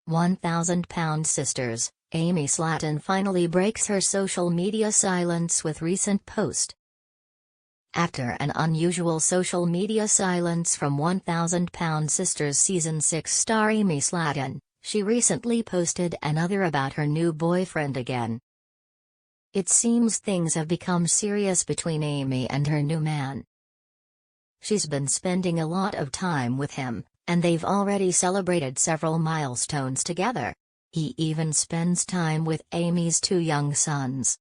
1,000-pound sisters, Amy Slatton finally breaks her social media silence with recent post. After an unusual social media silence from 1,000-pound sisters season 6 star Amy Slatton, she recently posted another about her new boyfriend again. It seems things have become serious between Amy and her new man. She's been spending a lot of time with him, and they've already celebrated several milestones together. He even spends time with Amy's 2 young sons.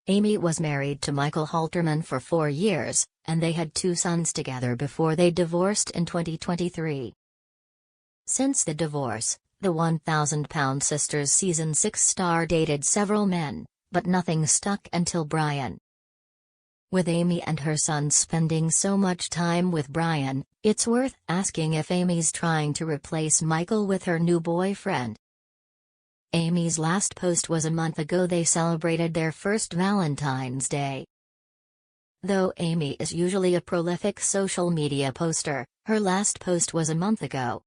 Amy was married to Michael Halterman for 4 years, and they had 2 sons together before they divorced in 2023. Since the divorce, the 1,000-pound sisters season 6 star dated several men, but nothing stuck until Brian. With Amy and her sons spending so much time with Brian, it's worth asking if Amy's trying to replace Michael with her new boyfriend. Amy's last post was a month ago. They celebrated their first Valentine's Day. Though Amy is usually a prolific social media poster, her last post was a month ago.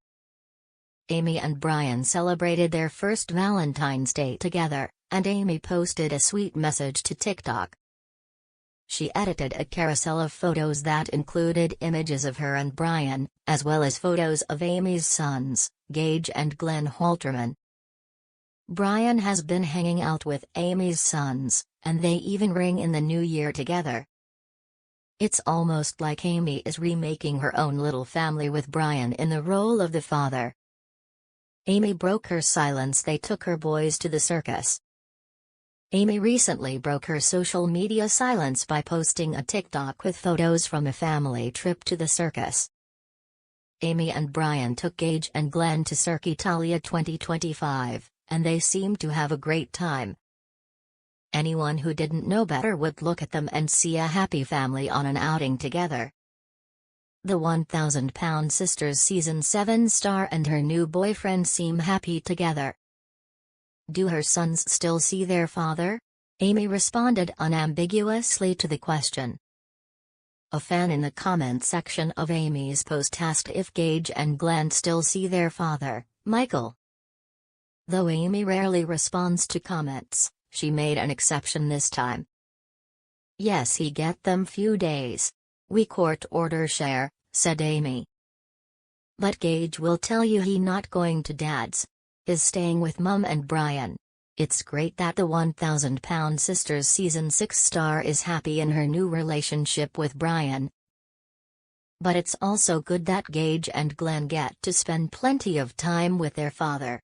Amy and Brian celebrated their first Valentine's Day together, and Amy posted a sweet message to TikTok. She edited a carousel of photos that included images of her and Brian, as well as photos of Amy's sons, Gage and Glenn Halterman. Brian has been hanging out with Amy's sons, and they even ring in the new year together. It's almost like Amy is remaking her own little family with Brian in the role of the father. Amy broke her silence. They took her boys to the circus. Amy recently broke her social media silence by posting a TikTok with photos from a family trip to the circus. Amy and Brian took Gage and Glenn to Cirque Italia 2025, and they seemed to have a great time. Anyone who didn't know better would look at them and see a happy family on an outing together. The 1,000-pound sisters season 7 star and her new boyfriend seem happy together. Do her sons still see their father? Amy responded unambiguously to the question. A fan in the comment section of Amy's post asked if Gage and Glenn still see their father, Michael. Though Amy rarely responds to comments, she made an exception this time. Yes, he get them few days. We court order share, said Amy. But Gage will tell you he not going to dad's. Is staying with Mum and Brian. It's great that the 1,000-pound sisters season 6 star is happy in her new relationship with Brian. But it's also good that Gage and Glenn get to spend plenty of time with their father.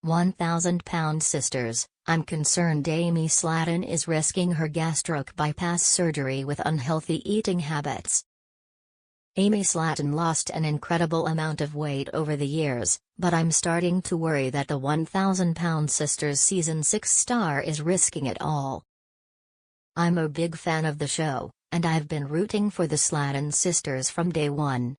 1,000-pound sisters, I'm concerned Amy Slatton is risking her gastric bypass surgery with unhealthy eating habits. Amy Slatton lost an incredible amount of weight over the years, but I'm starting to worry that the 1,000-pound sisters season 6 star is risking it all. I'm a big fan of the show, and I've been rooting for the Slatton sisters from day one.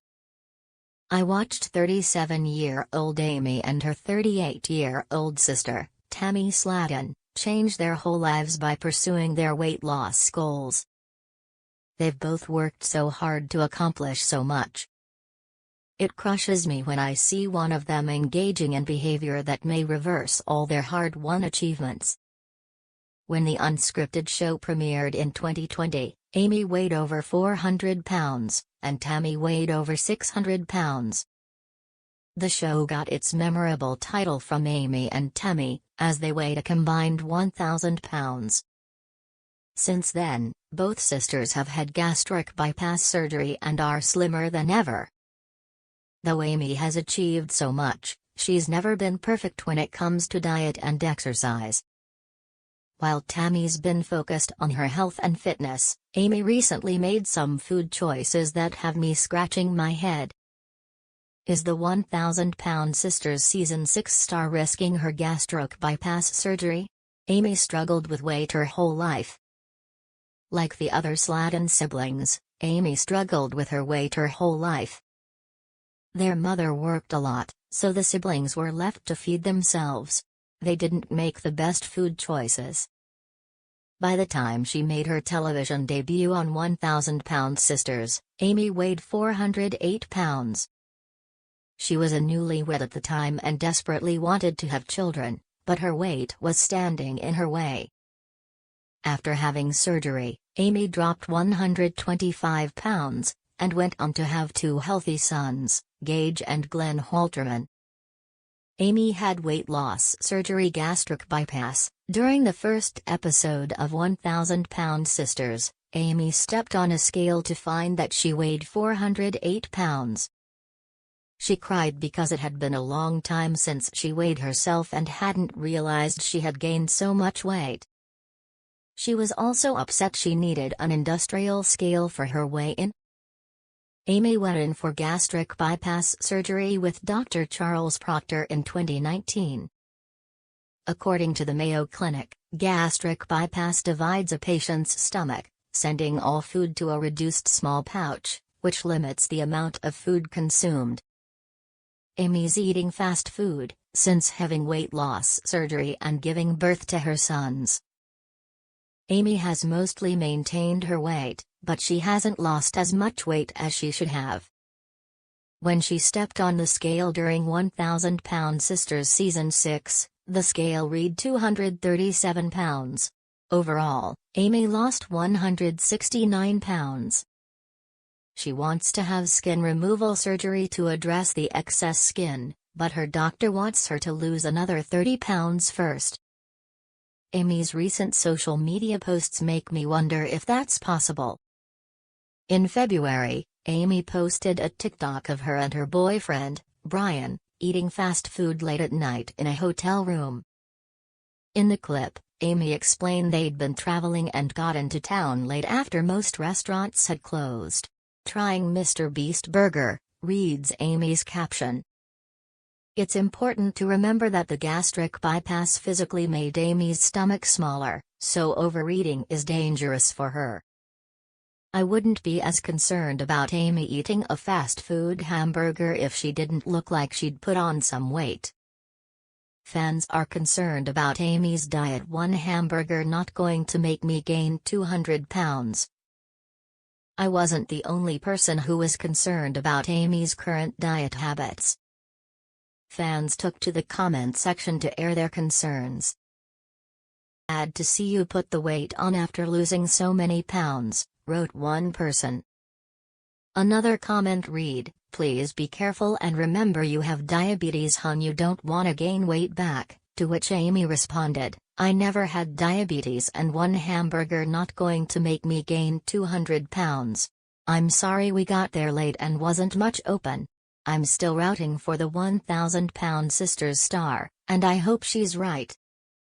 I watched 37-year-old Amy and her 38-year-old sister, Tammy Slatton, change their whole lives by pursuing their weight loss goals. They've both worked so hard to accomplish so much. It crushes me when I see one of them engaging in behavior that may reverse all their hard-won achievements. When the unscripted show premiered in 2020, Amy weighed over 400 pounds, and Tammy weighed over 600 pounds. The show got its memorable title from Amy and Tammy, as they weighed a combined 1,000 pounds. Since then, both sisters have had gastric bypass surgery and are slimmer than ever. Though Amy has achieved so much, she's never been perfect when it comes to diet and exercise. While Tammy's been focused on her health and fitness, Amy recently made some food choices that have me scratching my head. Is the 1,000-pound sisters season 6 star risking her gastric bypass surgery? Amy struggled with weight her whole life. Like the other Slatton siblings, Amy struggled with her weight her whole life. Their mother worked a lot, so the siblings were left to feed themselves. They didn't make the best food choices. By the time she made her television debut on 1,000-pound sisters, Amy weighed 408 pounds. She was a newlywed at the time and desperately wanted to have children, but her weight was standing in her way. After having surgery, Amy dropped 125 pounds, and went on to have two healthy sons, Gage and Glenn Halterman. Amy had weight loss surgery, gastric bypass. During the first episode of 1,000 Pound Sisters, Amy stepped on a scale to find that she weighed 408 pounds. She cried because it had been a long time since she weighed herself and hadn't realized she had gained so much weight. She was also upset she needed an industrial scale for her weigh-in. Amy went in for gastric bypass surgery with Dr. Charles Proctor in 2019. According to the Mayo Clinic, gastric bypass divides a patient's stomach, sending all food to a reduced small pouch, which limits the amount of food consumed. Amy's eating fast food, since having weight loss surgery and giving birth to her sons. Amy has mostly maintained her weight, but she hasn't lost as much weight as she should have. When she stepped on the scale during 1,000 Pound Sisters Season 6, the scale read 237 pounds. Overall, Amy lost 169 pounds. She wants to have skin removal surgery to address the excess skin, but her doctor wants her to lose another 30 pounds first. Amy's recent social media posts make me wonder if that's possible. In February, Amy posted a TikTok of her and her boyfriend, Brian, eating fast food late at night in a hotel room. In the clip, Amy explained they'd been traveling and got into town late after most restaurants had closed. "Trying Mr. Beast Burger," reads Amy's caption. It's important to remember that the gastric bypass physically made Amy's stomach smaller, so overeating is dangerous for her. I wouldn't be as concerned about Amy eating a fast food hamburger if she didn't look like she'd put on some weight. Fans are concerned about Amy's diet. "One hamburger not going to make me gain 200 pounds. I wasn't the only person who was concerned about Amy's current diet habits. Fans took to the comment section to air their concerns. "Sad to see you put the weight on after losing so many pounds," wrote one person. Another comment read, "Please be careful and remember you have diabetes, hun, you don't wanna gain weight back," to which Amy responded, "I never had diabetes and one hamburger not going to make me gain 200 pounds. I'm sorry we got there late and wasn't much open. I'm still rooting for the 1,000 Pound Sisters star, and I hope she's right."